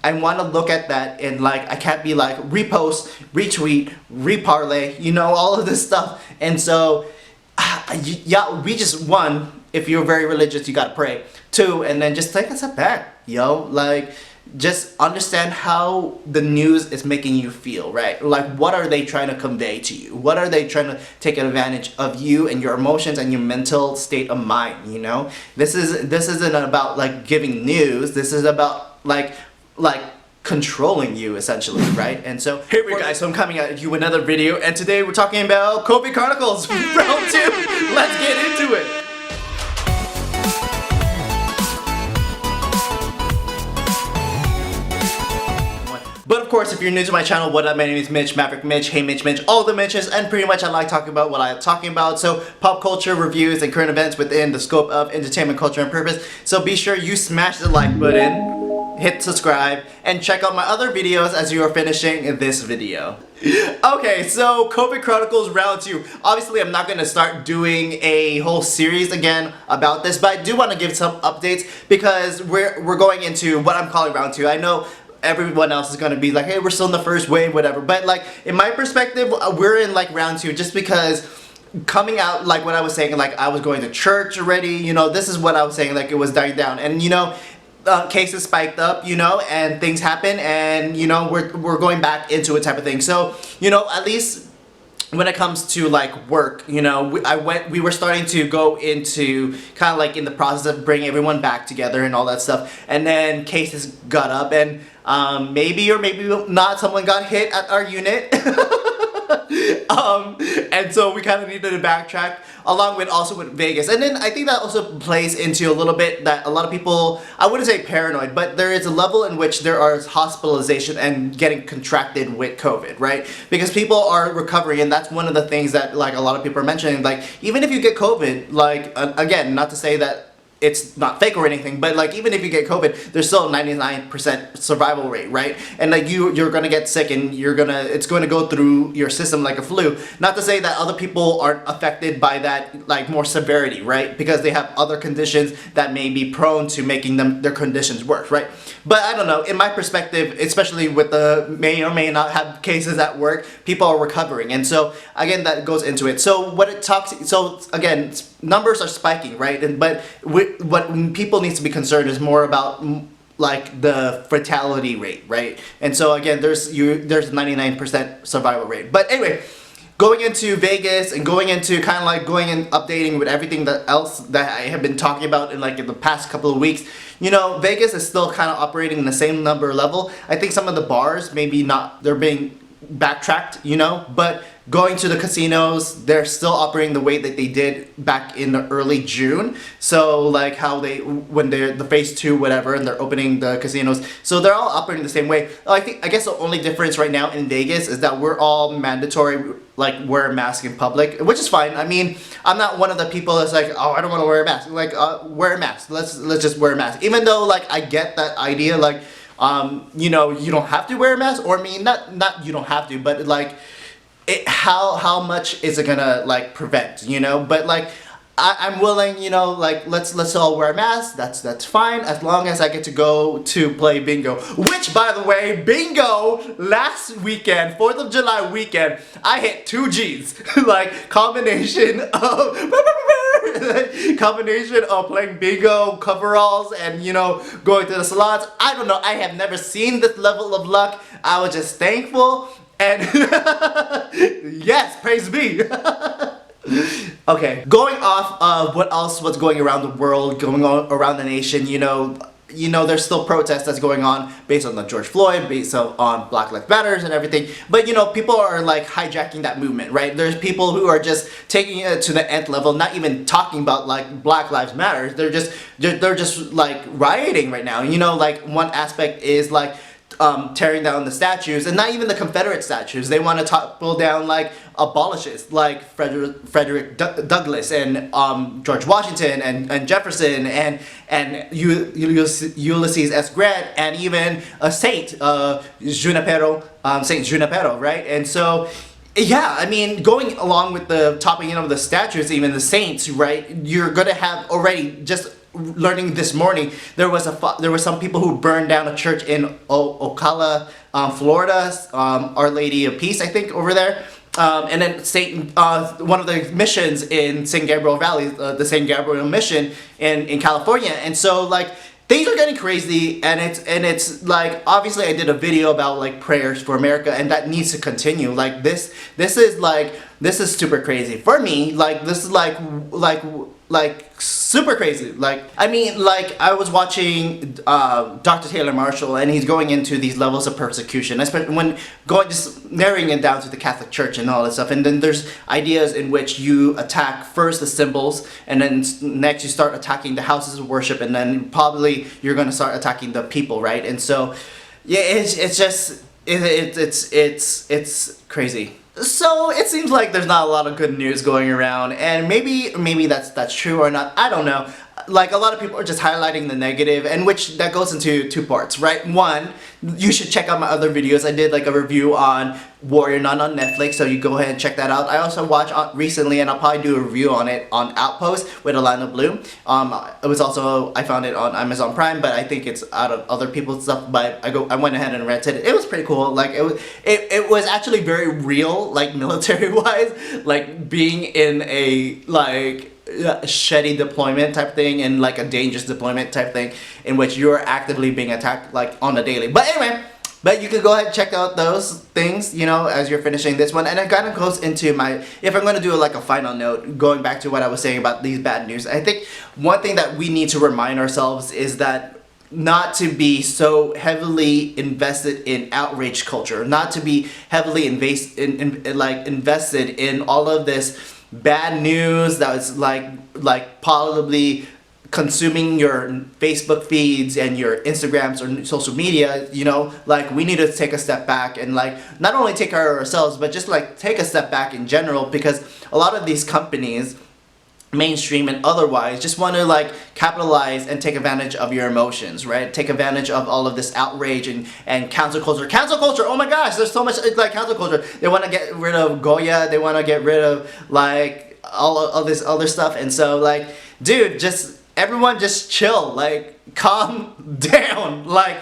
I want to look at that and like, I can't be like repost, retweet, reparlay, you know, all of this stuff. And so, yeah, we just, one, if you're very religious, you gotta pray. Two, and then just take a step back, yo, like, just understand how the news is making you feel, right? Like, what are they trying to convey to you? What are they trying to take advantage of you and your emotions and your mental state of mind, you know? This isn't about like giving news. This is about like controlling you, essentially, right? And so here we go, guys. So I'm coming at you with another video, and today we're talking about COVID Chronicles round 2. Let's get into it. But of course, if you're new to my channel, what up? My name is Mitch, Maverick Mitch, hey Mitch, all the Mitches, and pretty much I like talking about what I'm talking about. So pop culture, reviews, and current events within the scope of entertainment, culture, and purpose. So be sure you smash the like button, hit subscribe, and check out my other videos as you are finishing this video. Okay, so COVID Chronicles round 2. Obviously, I'm not going to start doing a whole series again about this, but I do want to give some updates because we're going into what I'm calling round 2. I know everyone else is going to be like, hey, we're still in the first wave, whatever. But like, in my perspective, we're in like round 2 just because coming out, like what I was saying, like I was going to church already, you know, this is what I was saying, like it was dying down. And you know, cases spiked up, you know, and things happen, and you know, we're going back into it type of thing. So, you know, at least when it comes to like work, you know, we were starting to go into kind of like in the process of bringing everyone back together and all that stuff, and then cases got up, and maybe or maybe not, someone got hit at our unit. And so we kind of needed to backtrack, along with also with Vegas. And then I think that also plays into a little bit that a lot of people, I wouldn't say paranoid, but there is a level in which there are hospitalization and getting contracted with COVID, right? Because people are recovering, and that's one of the things that like a lot of people are mentioning. Like, even if you get COVID, like again, not to say that it's not fake or anything, but like even if you get COVID, there's still a 99% survival rate, right? And like you're gonna get sick, and it's gonna go through your system like a flu. Not to say that other people aren't affected by that like more severity, right? Because they have other conditions that may be prone to making their conditions worse, right? But I don't know, in my perspective, especially with the may or may not have cases at work, people are recovering. And so again, that goes into it. So so again, numbers are spiking, right? But what people need to be concerned is more about like the fatality rate, right? And so again, there's 99% survival rate. But anyway, going into Vegas and going into kind of like going and updating with everything else that I have been talking about in the past couple of weeks, you know, Vegas is still kind of operating in the same number level. I think some of the bars, maybe not, they're being backtracked, you know, but going to the casinos, they're still operating the way that they did back in the early June. So like how when they're the phase 2 whatever, and they're opening the casinos, so they're all operating the same way. I guess the only difference right now in Vegas is that we're all mandatory, like wear a mask in public, which is fine. I mean, I'm not one of the people that's like, oh, I don't want to wear a mask. Like wear a mask. Let's just wear a mask. Even though like I get that idea, like you know, you don't have to wear a mask, or I mean, not you don't have to, but like how much is it gonna like prevent, you know? But like I'm willing, you know, like let's all wear masks. That's fine, as long as I get to go to play bingo. Which, by the way, bingo last weekend, 4th of July weekend, I hit 2 G's. Like combination of playing bingo, coveralls, and you know, going to the salons. I don't know, I have never seen this level of luck. I was just thankful, and yes, praise be. Okay, going off of what's going around the world, going on around the nation, you know, there's still protests that's going on based on the George Floyd, based on Black Lives Matters and everything. But you know, people are like hijacking that movement, right? There's people who are just taking it to the nth level, not even talking about like Black Lives Matters. They're just like rioting right now. You know, like one aspect is like tearing down the statues, and not even the Confederate statues. They want to topple down like abolitionists like Frederick Douglass and George Washington and Jefferson and Ulysses S. Grant, and even a saint, Saint Junipero, right? And so yeah, I mean, going along with the topping of the statues, even the saints, right? You're gonna have already just learning this morning, there was some people who burned down a church in Ocala, Florida, Our Lady of Peace, I think, over there. And then one of the missions in San Gabriel Valley, the San Gabriel mission in California. And so like things are getting crazy, and it's like, obviously I did a video about like prayers for America, and that needs to continue. Like this is super crazy for me. Like this is like super crazy. Like, I mean, like I was watching Dr. Taylor Marshall, and he's going into these levels of persecution, especially when just narrowing it down to the Catholic Church and all this stuff. And then there's ideas in which you attack first the symbols, and then next you start attacking the houses of worship, and then probably you're going to start attacking the people, right? And so yeah, it's just it's crazy. So it seems like there's not a lot of good news going around, and maybe that's true or not. I don't know. Like a lot of people are just highlighting the negative, and which that goes into two parts, right? One, you should check out my other videos. I did like a review on Warrior Nun on Netflix, so you go ahead and check that out. I also watched recently, and I'll probably do a review on it on Outpost with Alana Bloom. It was also, I found it on Amazon Prime, but I think it's out of other people's stuff. But I went ahead and rented it. It was pretty cool. Like it was actually very real, like military wise, like being in a like shitty deployment type thing, and like a dangerous deployment type thing in which you're actively being attacked like on a daily. But anyway, but you can go ahead and check out those things, you know, as you're finishing this one. And it kind of goes into my, if I'm going to do like a final note, going back to what I was saying about these bad news, I think one thing that we need to remind ourselves is that not to be so heavily invested in outrage culture, not to be heavily invested in all of this bad news that is like probably consuming your Facebook feeds and your Instagrams or social media. You know, like we need to take a step back and like not only take care of ourselves, but just like take a step back in general, because a lot of these companies, mainstream and otherwise, just want to like capitalize and take advantage of your emotions, right? Take advantage of all of this outrage and cancel culture. Cancel culture, oh my gosh, there's so much like cancel culture. They want to get rid of Goya, they want to get rid of like all of this other stuff. And so like, dude, just everyone just chill, like calm down, like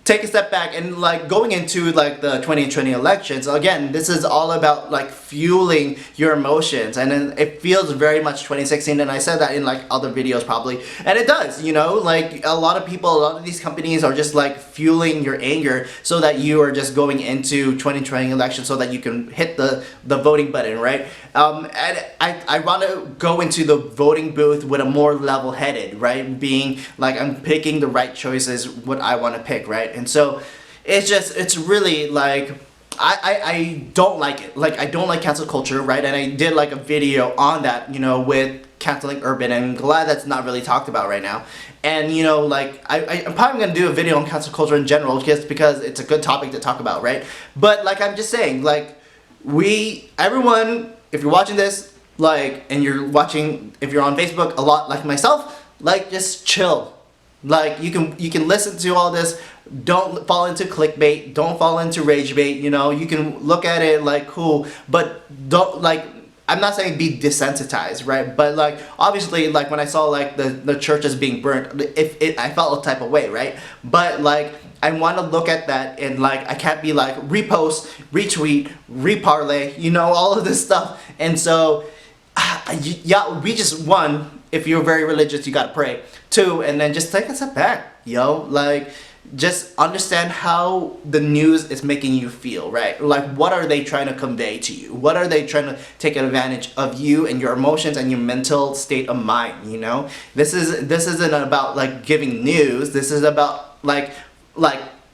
take a step back. And like going into like the 2020 elections, again, this is all about like fueling your emotions, and then it feels very much 2016, and I said that in like other videos probably, and it does, you know, like a lot of people, a lot of these companies are just like fueling your anger so that you are just going into 2020 election so that you can hit the voting button, right? And I want to go into the voting booth with a more level-headed, right? Being like, I'm picking the right choices, what I want to pick, right? And so it's really like, I don't like it. Like I don't like cancel culture, right? And I did like a video on that, you know, with canceling Urban, and I'm glad that's not really talked about right now. And you know, like I'm probably gonna do a video on cancel culture in general, just because it's a good topic to talk about, right? But like I'm just saying, like everyone, if you're watching this, like, and you're watching, if you're on Facebook a lot like myself, like just chill. Like you can listen to all this. Don't fall into clickbait. Don't fall into rage bait. You know, you can look at it like cool, but don't like. I'm not saying be desensitized, right? But like obviously, like when I saw like the churches being burnt, I felt a type of way, right? But like I want to look at that, and like I can't be like repost, retweet, reparlay, you know, all of this stuff. And so yeah, we just, one, if you're very religious, you gotta pray. Two, and then just take a step back, yo. Like just understand how the news is making you feel, right? Like what are they trying to convey to you? What are they trying to take advantage of you and your emotions and your mental state of mind, you know? This isn't about like giving news. This is about like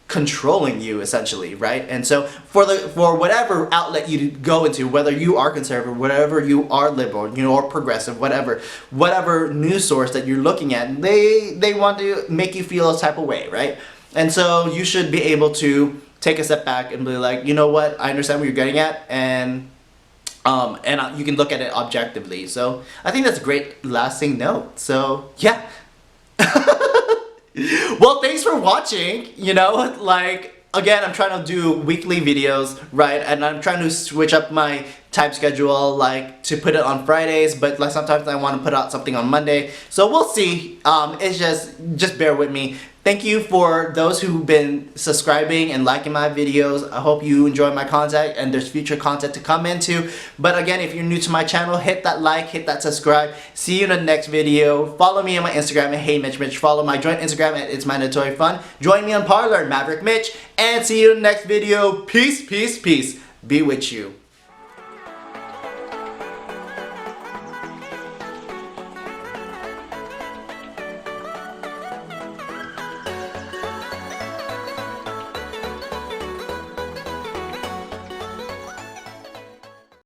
controlling you essentially, right? And so for whatever outlet you go into, whether you are conservative, whatever you are liberal, you know, or progressive, whatever news source that you're looking at, they want to make you feel a type of way, right? And so you should be able to take a step back and be like, you know what, I understand what you're getting at, and you can look at it objectively. So I think that's a great lasting note. So yeah. Well, thanks for watching, you know, like, again, I'm trying to do weekly videos, right, and I'm trying to switch up my time schedule like to put it on Fridays, but like sometimes I want to put out something on Monday. So we'll see. It's just bear with me. Thank you for those who've been subscribing and liking my videos. I hope you enjoy my content and there's future content to come into. But again, if you're new to my channel, hit that like, hit that subscribe. See you in the next video. Follow me on my Instagram at Hey Mitch Mitch. Follow my joint Instagram at It's Mandatory Fun. Join me on Parlor, Maverick Mitch. And see you in the next video. Peace, peace, peace. Be with you.